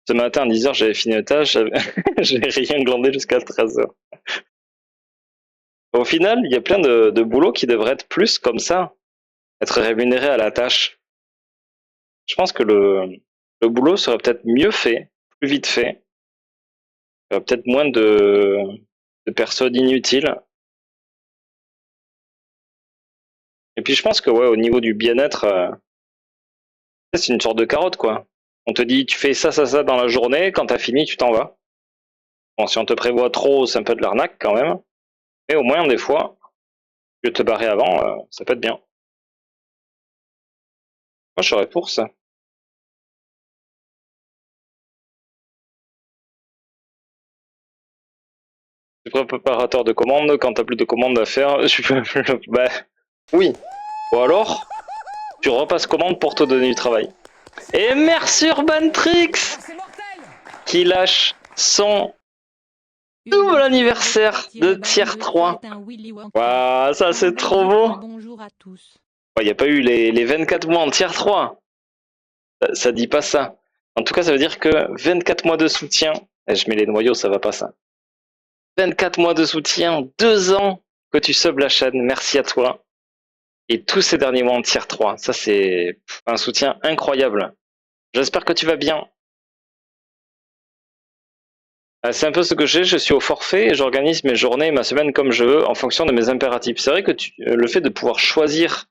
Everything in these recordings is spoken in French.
Ce matin à 10h, j'avais fini le tâche, j'avais rien glandé jusqu'à 13h. Au final, il y a plein de boulots qui devraient être plus comme ça, être rémunérés à la tâche. Je pense que le boulot serait peut-être mieux fait, plus vite fait, peut-être moins de personnes inutiles. Et puis je pense que ouais, au niveau du bien-être, c'est une sorte de carotte quoi. On te dit tu fais ça, ça, ça dans la journée, quand t'as fini, tu t'en vas. Bon, si on te prévoit trop, c'est un peu de l'arnaque quand même. Mais au moins, des fois, je te barrer avant, ça peut être bien. Moi, je serais pour ça. Tu es préparateur de commandes, quand t'as plus de commandes à faire, je peux... bah, oui. Ou alors, tu repasses commande pour te donner du travail. Et merci Urban Tricks qui lâche son double anniversaire de tier 3. Waouh, ça c'est trop beau. Il n'y a pas eu les 24 mois en tier 3. Ça dit pas ça. En tout cas, ça veut dire que 24 mois de soutien, et je mets les noyaux, ça va pas ça. 24 mois de soutien, 2 ans que tu subs la chaîne, merci à toi. Et tous ces derniers mois en tier 3, ça c'est un soutien incroyable. J'espère que tu vas bien. C'est un peu ce que je suis au forfait et j'organise mes journées et ma semaine comme je veux en fonction de mes impératifs. C'est vrai que le fait de pouvoir choisir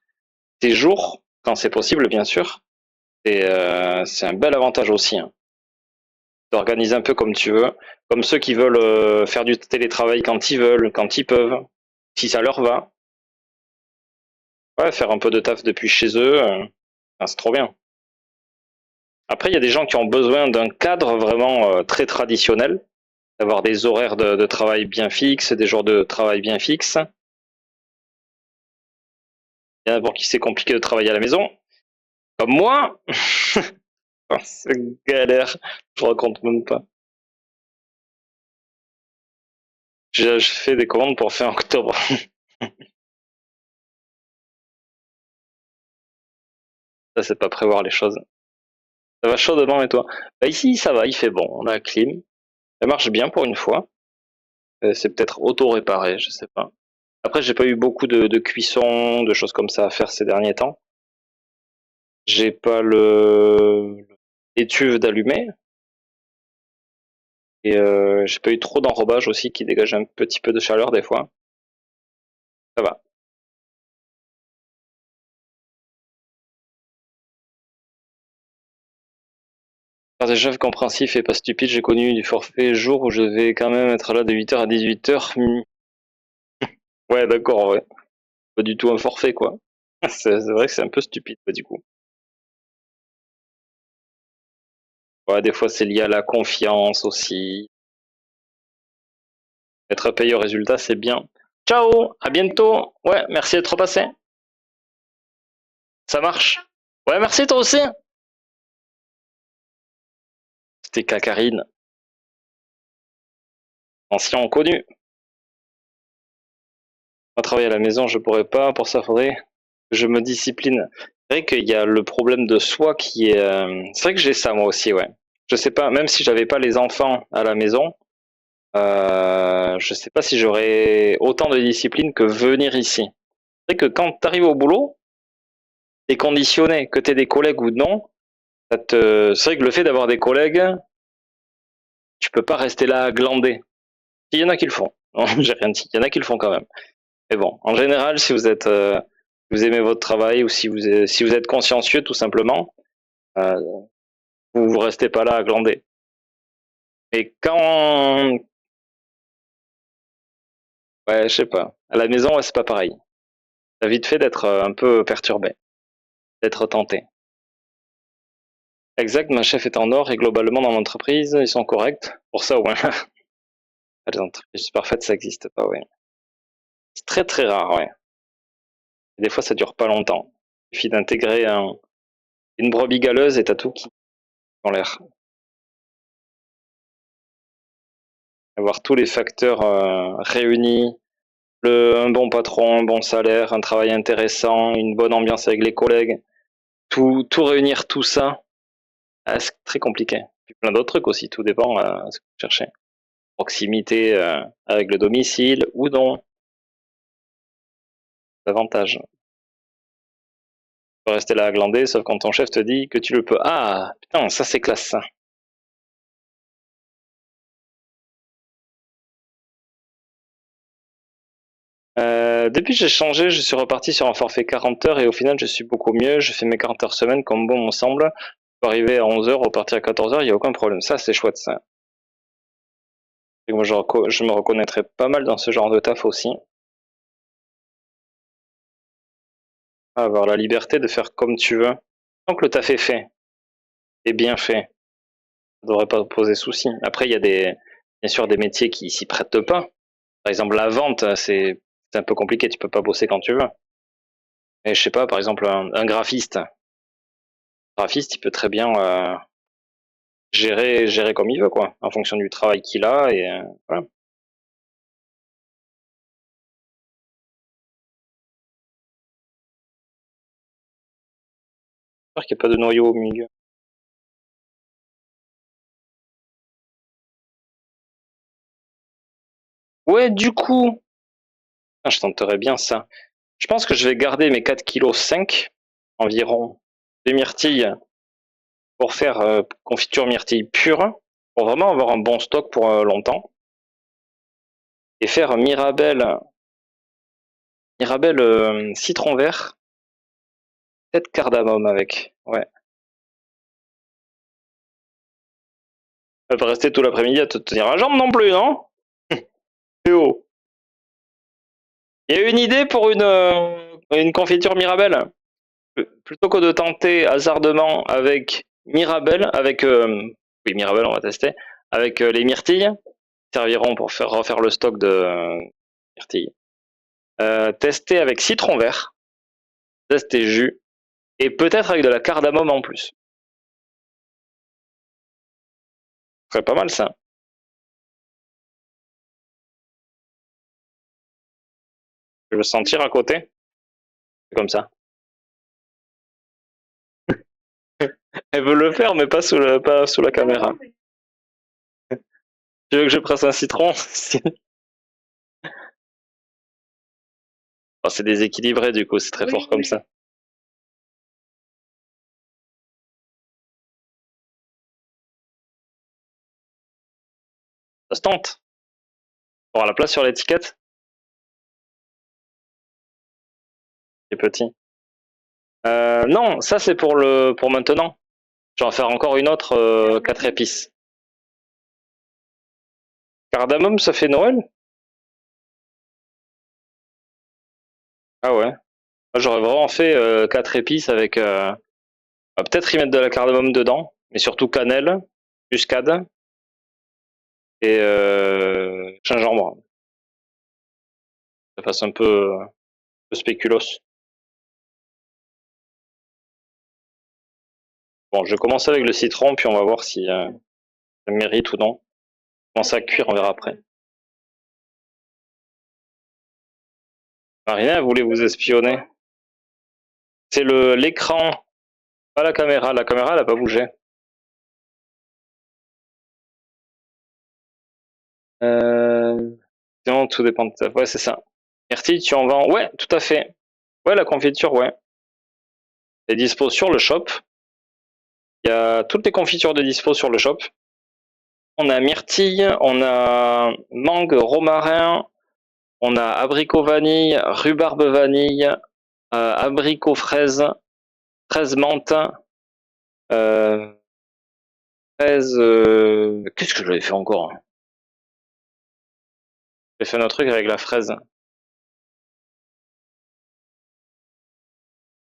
tes jours, quand c'est possible bien sûr, c'est un bel avantage aussi. Hein. D'organiser un peu comme tu veux, comme ceux qui veulent faire du télétravail quand ils veulent, quand ils peuvent, si ça leur va. Ouais, faire un peu de taf depuis chez eux, c'est trop bien. Après, il y a des gens qui ont besoin d'un cadre vraiment très traditionnel, d'avoir des horaires de travail bien fixes, des jours de travail bien fixes. Il y en a pour qui c'est compliqué de travailler à la maison. Comme moi, c'est galère, je raconte même pas. J'ai fait des commandes pour fin octobre. Ça, c'est pas prévoir les choses. Ça va chaudement et toi? Bah ici, ça va, il fait bon, on a la clim. Elle marche bien pour une fois. C'est peut-être auto-réparé, je sais pas. Après, j'ai pas eu beaucoup de cuisson, de choses comme ça à faire ces derniers temps. J'ai pas l'étuve d'allumer. Et j'ai pas eu trop d'enrobage aussi qui dégage un petit peu de chaleur des fois. Ça va. Faire des chefs compréhensifs et pas stupides, j'ai connu du forfait jour où je vais quand même être là de 8h à 18h. Ouais, d'accord, ouais. Pas du tout un forfait, quoi. C'est vrai que c'est un peu stupide, du coup. Ouais, des fois, c'est lié à la confiance aussi. Être payé au résultat, c'est bien. Ciao, à bientôt. Ouais, merci d'être passé. Ça marche. Ouais, merci toi aussi. C'était Kakarine, ancien connu. Moi, travailler à la maison, je pourrais pas. Pour ça, faudrait que je me discipline. C'est vrai qu'il y a le problème de soi qui est. C'est vrai que j'ai ça moi aussi, ouais. Je sais pas, même si j'avais pas les enfants à la maison, je sais pas si j'aurais autant de discipline que venir ici. C'est vrai que quand tu arrives au boulot, t'es conditionné, que t'aies des collègues ou non. C'est vrai que le fait d'avoir des collègues, tu peux pas rester là à glander. Il y en a qui le font. Non, j'ai rien dit. Il y en a qui le font quand même. Mais bon, en général, si vous êtes, vous aimez votre travail ou si vous êtes consciencieux, tout simplement, euh, vous restez pas là à glander. Et quand, ouais, je sais pas, à la maison, ouais, c'est pas pareil. Ça vite fait d'être un peu perturbé, d'être tenté. Exact, ma chef est en or et globalement dans l'entreprise, ils sont corrects. Pour ça, ouais. Les entreprises parfaites, ça existe pas, ouais. C'est très très rare, ouais. Et des fois, ça dure pas longtemps. Il suffit d'intégrer une brebis galeuse et t'as tout qui en l'air. Avoir tous les facteurs réunis, un bon patron, un bon salaire, un travail intéressant, une bonne ambiance avec les collègues, tout réunir tout ça, c'est très compliqué. Puis plein d'autres trucs aussi, tout dépend ce que vous cherchez. Proximité avec le domicile ou non. Davantage. Tu peux rester là à glander, sauf quand ton chef te dit que tu le peux. Ah, putain, ça c'est classe ça. Depuis que j'ai changé, je suis reparti sur un forfait 40 heures et au final je suis beaucoup mieux. Je fais mes 40 heures semaine comme bon me semble. Je peux arriver à 11 heures, repartir à 14 heures, il n'y a aucun problème. Ça c'est chouette ça. Et moi je me reconnaîtrais pas mal dans ce genre de taf aussi. Avoir la liberté de faire comme tu veux. Tant que le taf est fait, et bien fait, ça devrait pas poser souci. Après il y a bien sûr des métiers qui s'y prêtent pas. Par exemple la vente, c'est un peu compliqué, tu peux pas bosser quand tu veux. Et je sais pas, par exemple un graphiste. Un graphiste, il peut très bien gérer comme il veut, quoi, en fonction du travail qu'il a, et voilà. J'espère qu'il n'y a pas de noyau au milieu. Ouais, du coup, ah, je tenterais bien ça. Je pense que je vais garder mes 4,5 kg environ de myrtilles pour faire confiture myrtille pure, pour vraiment avoir un bon stock pour longtemps, et faire Mirabelle citron vert, peut-être cardamome avec. Ouais. Elle va pas rester tout l'après-midi à te tenir la jambe non plus, non? Et oh. Il y a une idée pour une confiture Mirabelle? Plutôt que de tenter hasardement avec Mirabelle, avec oui Mirabelle on va tester, avec les myrtilles, qui serviront pour refaire le stock de myrtilles. Tester avec citron vert, tester jus, et peut-être avec de la cardamome en plus. Ce serait pas mal ça. Je veux sentir à côté, c'est comme ça. Elle veut le faire, mais pas sous la caméra. Tu veux que je presse un citron? Oh, c'est déséquilibré du coup, c'est très fort comme ça. Ça se tente. On aura la place sur l'étiquette. C'est petit. Non, ça c'est pour maintenant. Je vais en faire encore une autre 4 épices. Cardamome, ça fait Noël? Ah ouais. J'aurais vraiment fait 4 épices avec peut-être y mettre de la cardamome dedans, mais surtout cannelle, muscade et gingembre. Ça fasse un peu spéculoos. Bon, je commence avec le citron, puis on va voir si ça mérite ou non. Commence à cuire, on verra après. Marina, elle voulait vous espionner. C'est l'écran, pas la caméra. La caméra, elle a pas bougé. Sinon, tout dépend de ça. Ouais, c'est ça. Myrtille, tu en vends? Ouais, tout à fait. Ouais, la confiture, ouais. Elle est dispo sur le shop. Il y a toutes les confitures de dispo sur le shop. On a myrtille, on a mangue, romarin, on a abricot vanille, rhubarbe vanille, abricot fraise, fraise menthe, euh, fraise. Qu'est-ce que j'avais fait encore? J'ai fait un truc avec la fraise.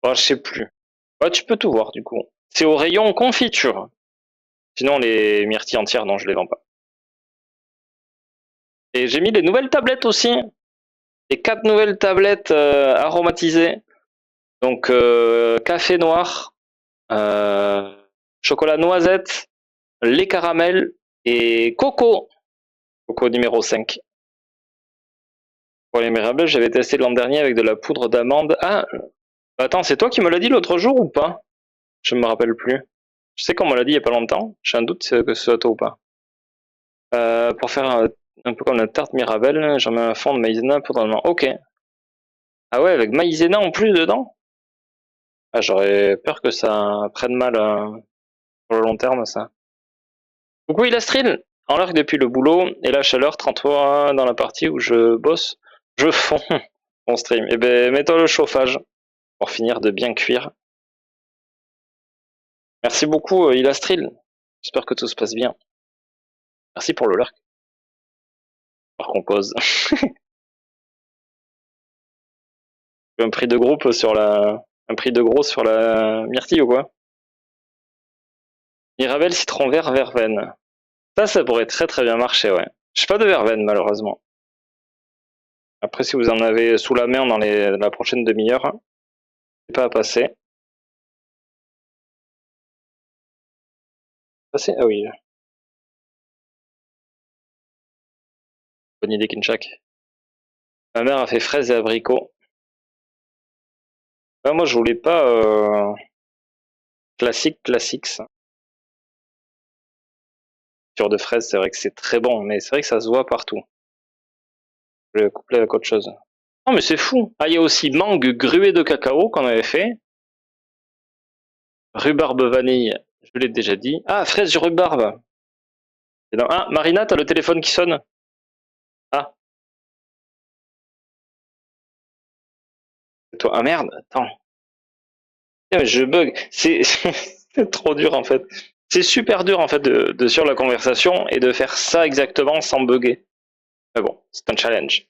Oh, je sais plus. Ouais, tu peux tout voir du coup. C'est au rayon confiture. Sinon, les myrtilles entières, non, je les vends pas. Et j'ai mis des nouvelles tablettes aussi. Les 4 nouvelles tablettes aromatisées. Donc, café noir, euh, chocolat noisette, lait caramel et coco. Coco numéro 5. Pour les Mirabelles, j'avais testé l'an dernier avec de la poudre d'amande. Ah, attends, c'est toi qui me l'as dit l'autre jour ou pas? Je me rappelle plus. Je sais qu'on me l'a dit il y a pas longtemps. J'ai un doute que ce soit toi ou pas. Pour faire un peu comme la tarte Mirabelle, j'en mets un fond de maïzena poudre. Ok. Ah ouais, avec maïzena en plus dedans? Ah, j'aurais peur que ça prenne mal sur le long terme, ça. Coucou Ilastril! En largue depuis le boulot et la chaleur, 33 dans la partie où je bosse, je fonds mon stream. Eh ben, mets-toi le chauffage pour finir de bien cuire. Merci beaucoup Ilastril. J'espère que tout se passe bien. Merci pour le lurk. Par qu'on pose. Un prix de groupe sur la. Un prix de gros sur la myrtille ou quoi? Mirabelle, citron vert, verveine. Ça pourrait très très bien marcher, ouais. J'ai pas de verveine malheureusement. Après, si vous en avez sous la main dans la prochaine demi-heure, c'est pas à passer. Passer? Ah oui. Bonne idée, Kinchak. Ma mère a fait fraises et abricots. Ah, moi, je voulais pas classique ça. Sur de fraises, c'est vrai que c'est très bon, mais c'est vrai que ça se voit partout. Je vais coupler avec autre chose. Non, mais c'est fou. Ah, il y a aussi mangue gruée de cacao qu'on avait fait. Rhubarbe vanille, je l'ai déjà dit. Ah, fraise rhubarbe. Ah, Marina, t'as le téléphone qui sonne. Ah, c'est toi. Ah merde, attends. Je bug. C'est c'est trop dur en fait. C'est super dur en fait de suivre la conversation et de faire ça exactement sans bugger. Mais bon, c'est un challenge.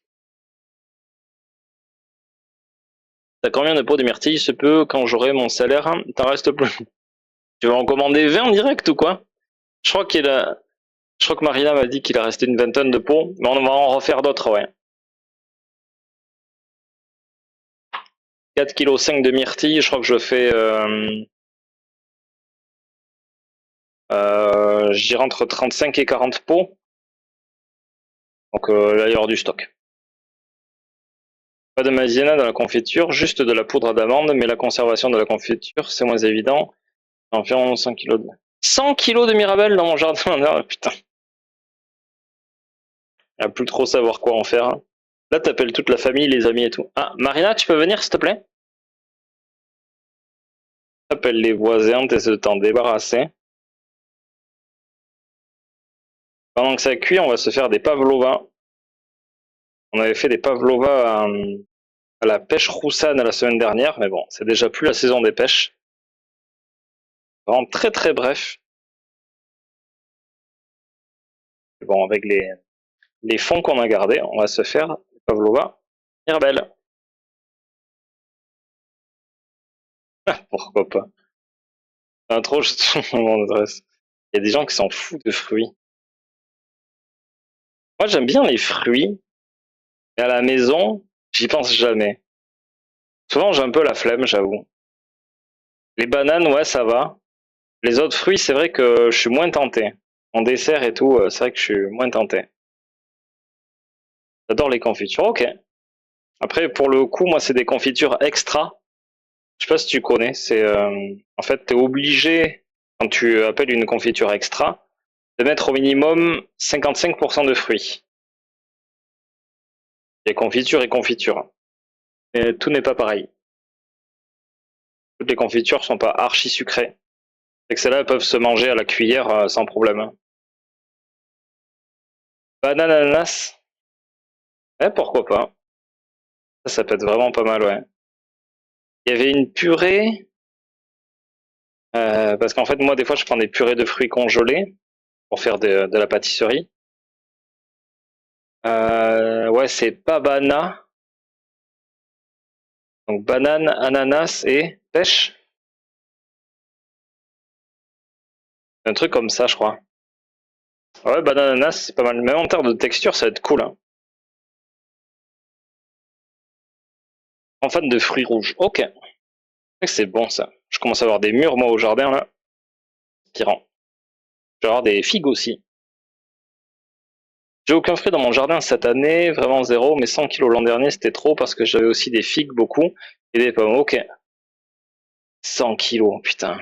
T'as combien de pots de myrtille? Se peut quand j'aurai mon salaire, hein, t'en restes plus. Tu vas en commander 20 en direct ou quoi? Je crois qu'il a. Je crois que Marina m'a dit qu'il a resté une vingtaine de pots, mais on va en refaire d'autres, ouais. 4,5 kg de myrtille, je crois que je fais je dirais entre 35 et 40 pots. Donc là, il y aura du stock. Pas de maïzena dans la confiture, juste de la poudre d'amande, mais la conservation de la confiture, c'est moins évident. Environ 100 kg de... 100 kg de Mirabelle dans mon jardin. Ah, putain. Il va plus trop savoir quoi en faire. Hein. Là, t'appelles toute la famille, les amis et tout. Ah, Marina, tu peux venir, s'il te plaît? T'appelles les voisins, t'essaies de t'en débarrasser. Pendant que ça cuit, on va se faire des pavlovas. On avait fait des pavlovas à la pêche roussane la semaine dernière, mais bon, c'est déjà plus la saison des pêches. Vraiment très très bref. Bon, avec les fonds qu'on a gardés, on va se faire des pavlovas Mirabelle. Pourquoi pas? Intro, je te mon adresse. Il y a des gens qui s'en foutent de fruits. Moi, j'aime bien les fruits, mais à la maison, j'y pense jamais. Souvent, j'ai un peu la flemme, j'avoue. Les bananes, ouais, ça va. Les autres fruits, c'est vrai que je suis moins tenté. En dessert et tout, c'est vrai que je suis moins tenté. J'adore les confitures, ok. Après, pour le coup, moi, c'est des confitures extra. Je sais pas si tu connais. C'est en fait, t'es obligé quand tu appelles une confiture extra de mettre au minimum 55% de fruits. Il y a confiture et confiture. Et tout n'est pas pareil. Toutes les confitures sont pas archi sucrées. Et que celles-là peuvent se manger à la cuillère sans problème. Banane ananas, ouais, pourquoi pas. Ça peut être vraiment pas mal, ouais. Il y avait une purée, parce qu'en fait, moi, des fois, je prends des purées de fruits congelés pour faire de la pâtisserie. Ouais, c'est Pabana. Donc banane, ananas et pêche. Un truc comme ça, je crois. Ouais, banane, ananas, c'est pas mal. Même en termes de texture, ça va être cool. Hein. En fan de fruits rouges. Ok. C'est bon ça. Je commence à avoir des mûres, moi, au jardin, là. Inspirant. Je vais avoir des figues aussi. J'ai aucun fruit dans mon jardin cette année, vraiment zéro, mais 100 kilos l'an dernier, c'était trop parce que j'avais aussi des figues, beaucoup, et des pommes. Ok. 100 kilos, putain.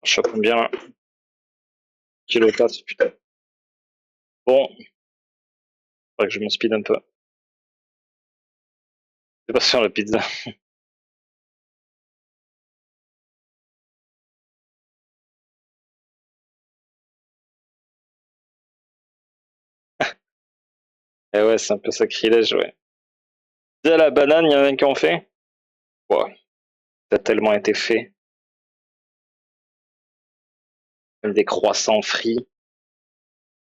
Je chope bien là. Kilo 4, putain. Bon, faudrait que je me speed un peu. C'est pas sur la pizza. Eh ouais, c'est un peu sacrilège, ouais. Pizza à la banane, il y en a qui ont fait. Ouais, ça a tellement été fait. Même des croissants frits.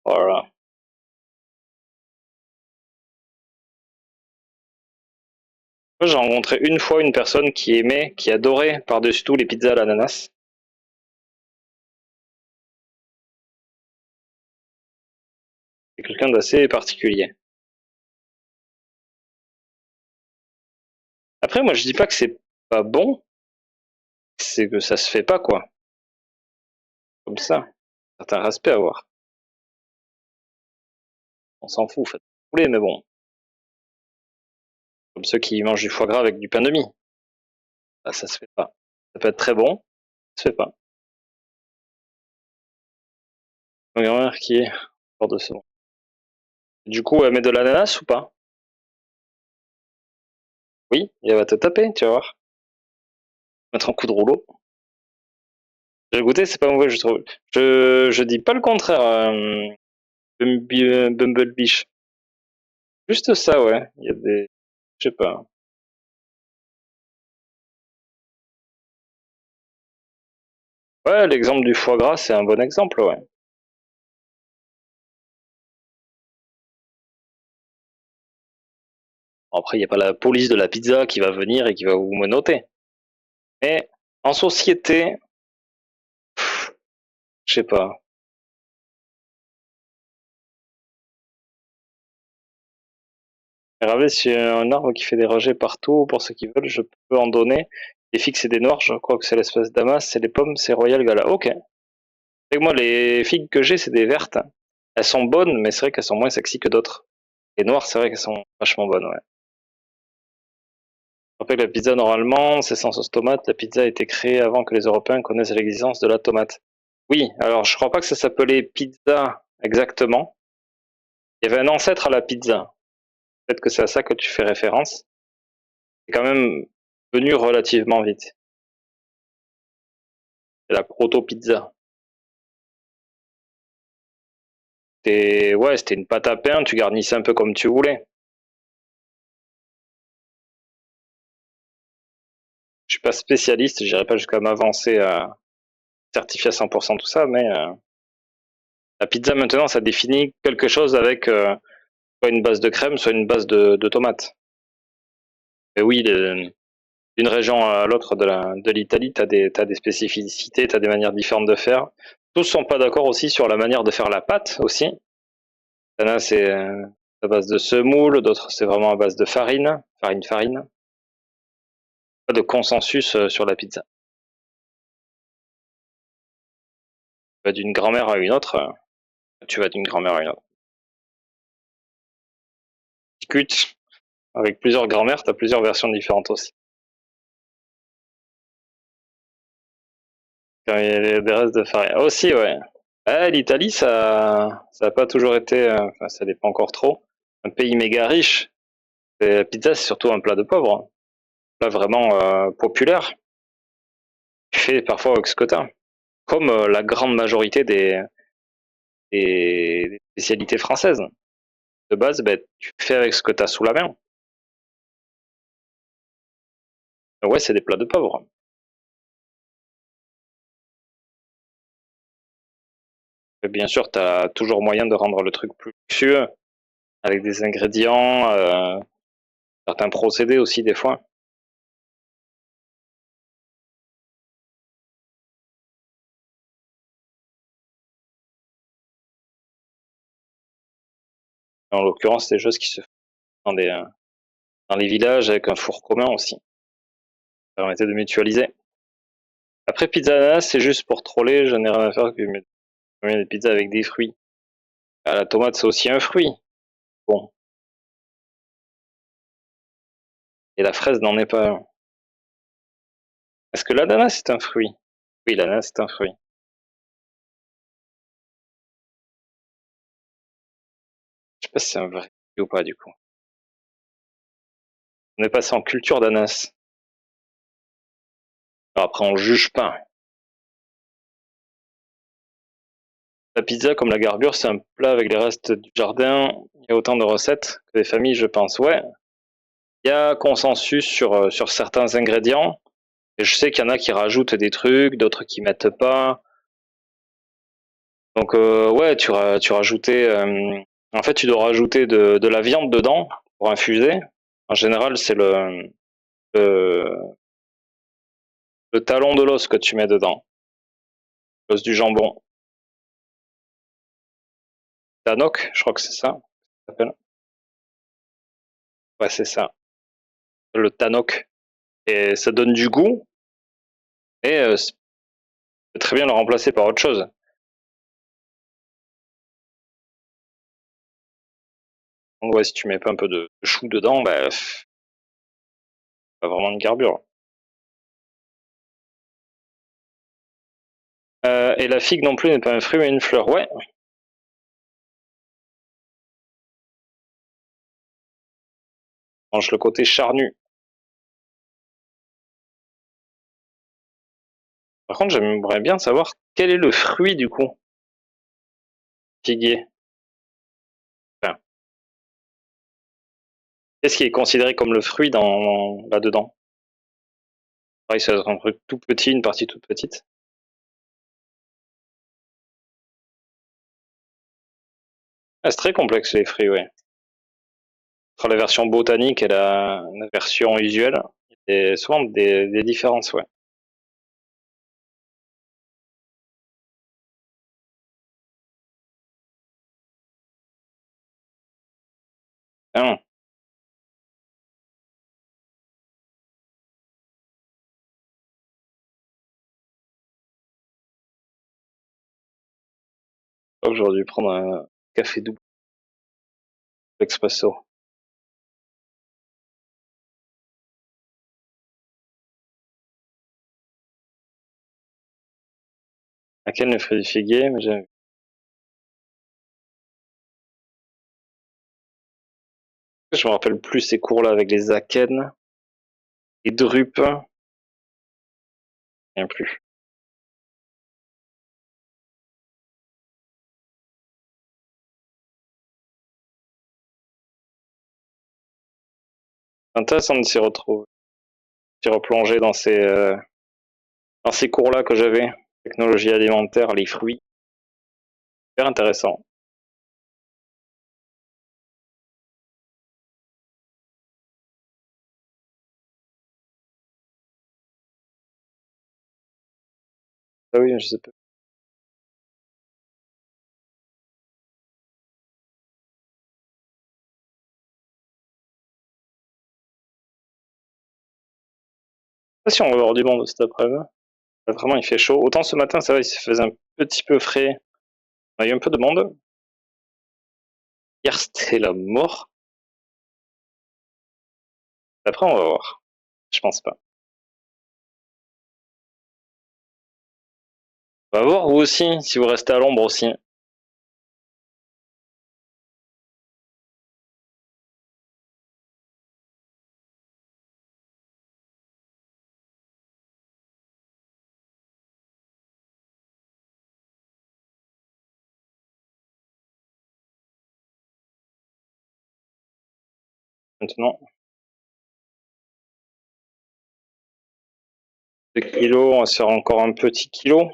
Voilà. Moi, j'ai rencontré une fois une personne qui aimait, qui adorait par-dessus tout les pizzas à l'ananas. C'est quelqu'un d'assez particulier. Après, moi, je dis pas que c'est pas bon, c'est que ça se fait pas, quoi. Comme ça. Certain respect à avoir. On s'en fout, faites ce que vous voulez, mais bon. Comme ceux qui mangent du foie gras avec du pain de mie. Bah, ça se fait pas. Ça peut être très bon, ça se fait pas. Ma grand-mère qui est hors de ce monde. Du coup, elle met de l'ananas ou pas? Oui, et elle va te taper, tu vas voir. Mettre un coup de rouleau. J'ai goûté, c'est pas mauvais, je trouve. Je dis pas le contraire, Bumblebeach. Juste ça, ouais. Il y a des. Je sais pas. Ouais, l'exemple du foie gras, c'est un bon exemple, ouais. Après, il n'y a pas la police de la pizza qui va venir et qui va vous menotter. Mais en société, je sais pas. Gravé sur un arbre qui fait des rejets partout, pour ceux qui veulent, je peux en donner. Les figues, c'est des noirs, je crois que c'est l'espèce damas, c'est les pommes, c'est Royal Gala. Ok. Et moi, les figues que j'ai, c'est des vertes. Elles sont bonnes, mais c'est vrai qu'elles sont moins sexy que d'autres. Les noires, c'est vrai qu'elles sont vachement bonnes, ouais. Je rappelle que la pizza, normalement, c'est sans sauce tomate. La pizza a été créée avant que les Européens connaissent l'existence de la tomate. Oui, alors je crois pas que ça s'appelait pizza exactement. Il y avait un ancêtre à la pizza. Peut-être que c'est à ça que tu fais référence. C'est quand même venu relativement vite. C'est la proto-pizza. Ouais, c'était une pâte à pain, tu garnissais un peu comme tu voulais. Je suis pas spécialiste, j'irai pas jusqu'à m'avancer à certifier à 100% tout ça, mais la pizza maintenant, ça définit quelque chose avec soit une base de crème, soit une base de tomates. Et oui, d'une région à l'autre de l'Italie, t'as des spécificités, t'as des manières différentes de faire. Tous sont pas d'accord aussi sur la manière de faire la pâte aussi. Il y en a, c'est à base de semoule, d'autres, c'est vraiment à base de farine, farine. Pas de consensus sur la pizza. Tu vas d'une grand-mère à une autre, tu vas d'une grand-mère à une autre. Discute avec plusieurs grand-mères, t'as plusieurs versions différentes aussi. Quand il y a des restes de farine. Aussi, ouais. L'Italie, ça a pas toujours été, enfin, ça dépend encore trop, un pays méga riche. Et la pizza, c'est surtout un plat de pauvre, hein. Un plat vraiment populaire. Tu fais parfois avec ce que t'as. Comme la grande majorité des spécialités françaises. De base, ben, tu fais avec ce que t'as sous la main. Ouais, c'est des plats de pauvres. Et bien sûr, t'as toujours moyen de rendre le truc plus luxueux, avec des ingrédients, certains procédés aussi des fois. En l'occurrence, c'est des choses qui se font dans les villages avec un four commun aussi. Ça permettait de mutualiser. Après, pizza ananas, c'est juste pour troller, je n'ai rien à faire que des pizzas avec des fruits. Ah, la tomate, c'est aussi un fruit. Bon. Et la fraise n'en est pas un. Est-ce que l'ananas, c'est un fruit? Oui, l'ananas c'est un fruit. Je sais pas si c'est un vrai fruit ou pas du coup. On est passé en culture d'ananas. Alors après on juge pas. La pizza comme la garbure c'est un plat avec les restes du jardin. Il y a autant de recettes que des familles je pense. Ouais. Il y a consensus sur certains ingrédients. Et je sais qu'il y en a qui rajoutent des trucs, d'autres qui mettent pas. Donc ouais, tu rajoutais. En fait, tu dois rajouter de la viande dedans pour infuser. En général, c'est le, le talon de l'os que tu mets dedans, l'os du jambon. Tanok, je crois que c'est ça. Ça s'appelle. Ouais, c'est ça. Le tanok. Et ça donne du goût. Et c'est très bien le remplacer par autre chose. Donc ouais, si tu mets pas un peu de chou dedans, bah, pas vraiment de garbure. Et la figue non plus n'est pas un fruit mais une fleur. Ouais. Mange le côté charnu. Par contre, j'aimerais bien savoir quel est le fruit du coup. Figuier. Enfin, qu'est-ce qui est considéré comme le fruit là-dedans? Pareil, ça doit être un truc tout petit, une partie toute petite. Ah, c'est très complexe les fruits, ouais. Entre la version botanique et la version usuelle, il y a souvent des différences, ouais. Ah, je crois que j'aurais dû prendre un café double expresso. À quel le fruit du figuier, mais je me rappelle plus ces cours-là avec les akènes, les drupes, rien plus. Intéressant de s'y retrouver, s'y replonger dans ces cours-là que j'avais, technologie alimentaire, les fruits, super intéressant. Ah oui, je sais pas. Pas si on va avoir du monde cet après-midi. Vraiment, il fait chaud. Autant ce matin, ça va, il se faisait un petit peu frais. On a eu un peu de monde. Hier, c'était la mort. Après, on va voir. Je pense pas. On va voir vous aussi, si vous restez à l'ombre aussi. Maintenant, 2 kilos, on va se faire encore un petit kilo.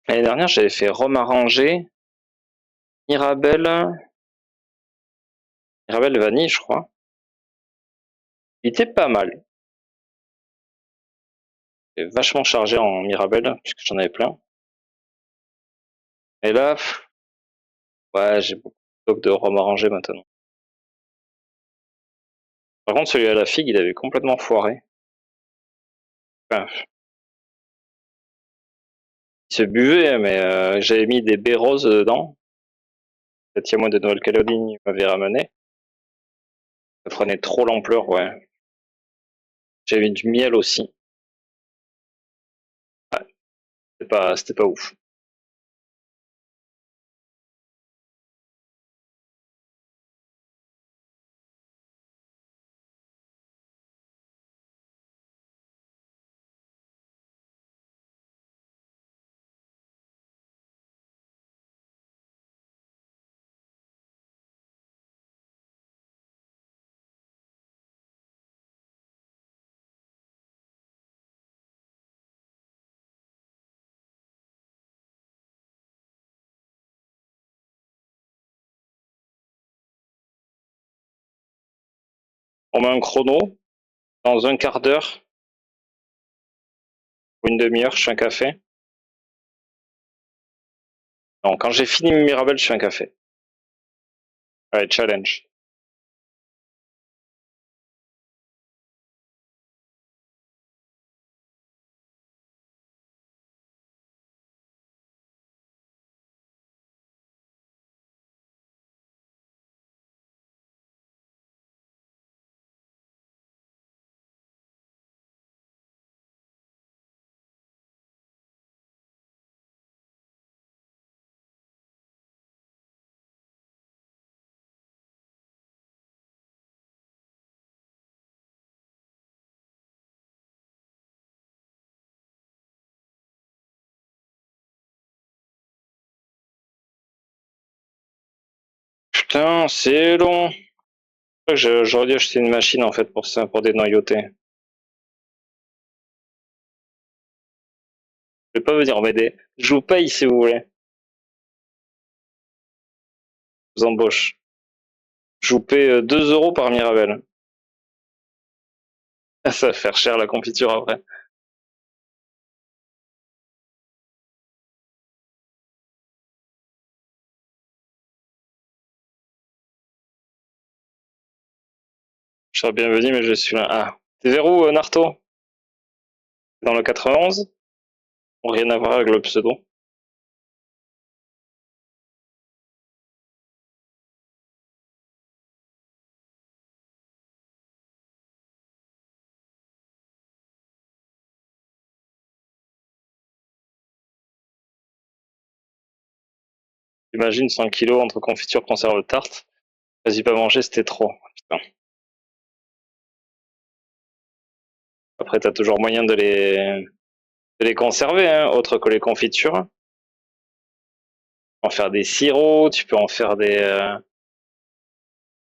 L'année dernière, j'avais fait rhum arrangé, Mirabelle, Mirabelle vanille, je crois. Il était pas mal. J'ai vachement chargé en Mirabelle, puisque j'en avais plein. Et là, ouais, j'ai beaucoup de stock de rhum arrangé maintenant. Par contre, celui à la figue, il avait complètement foiré. Enfin, il se buvait, mais j'avais mis des baies roses dedans. Cette Tiamois de Nouvelle-Calédonie m'avait ramené. Ça prenait trop l'ampleur, ouais. J'avais mis du miel aussi. C'était pas ouf. On met un chrono. Dans un quart d'heure ou une demi-heure, je fais un café. Non, quand j'ai fini mes Mirabelle, je fais un café. Allez, challenge. Putain, c'est long. J'aurais dû acheter une machine en fait pour ça, pour dénoyauter. Je vais pas venir m'aider. Je vous paye si vous voulez. Je vous embauche. Je vous paie 2 euros par Mirabelle. Ça va faire cher la confiture après. Je serais bienvenu, mais je suis là. Ah. T'es vers où, Narto? Dans le 91? Rien à voir avec le pseudo. Imagine 100 kilos entre confiture, conserve, tarte. Vas-y pas manger, c'était trop. Putain. Après, t'as toujours moyen de les conserver, hein, autre que les confitures. En faire des sirops, tu peux en faire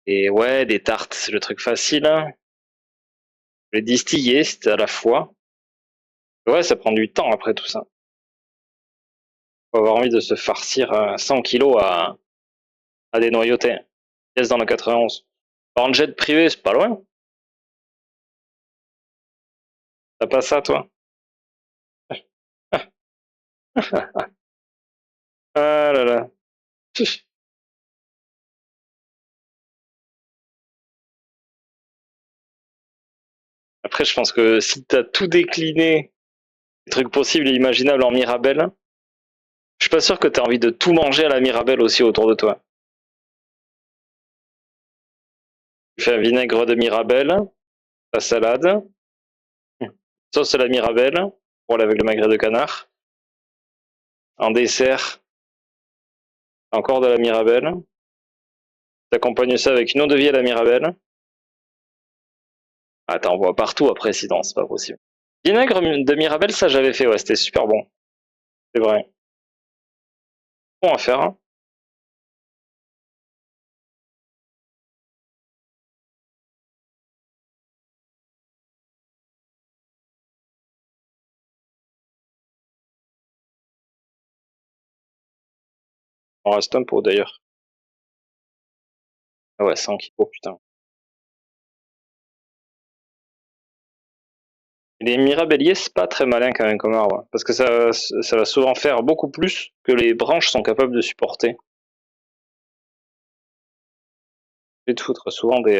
ouais, des tartes, c'est le truc facile, hein. Les distiller, c'est à la fois. Ouais, ça prend du temps après tout ça. Faut avoir envie de se farcir 100 kilos à des noyautés. Pièce dans le 91. En jet privé, c'est pas loin. T'as pas ça, toi? Ah là là. Après, je pense que si t'as tout décliné, les trucs possibles et imaginables en Mirabelle, je suis pas sûr que t'as envie de tout manger à la Mirabelle aussi autour de toi. Tu fais un vinaigre de Mirabelle, ta salade, sauce à la Mirabelle, pour avec le magret de canard. En dessert, encore de la Mirabelle. T'accompagnes ça avec une eau de vie à la Mirabelle. Ah, t'en vois partout après, sinon, c'est pas possible. Vinaigre de Mirabelle, ça j'avais fait, ouais, c'était super bon. C'est vrai. Bon à faire, hein. On reste un pot d'ailleurs. Ah ouais, 100 kilos, putain. Les mirabelliers, c'est pas très malin quand même comme arbre, parce que ça va souvent faire beaucoup plus que les branches sont capables de supporter. Et de foutre souvent des...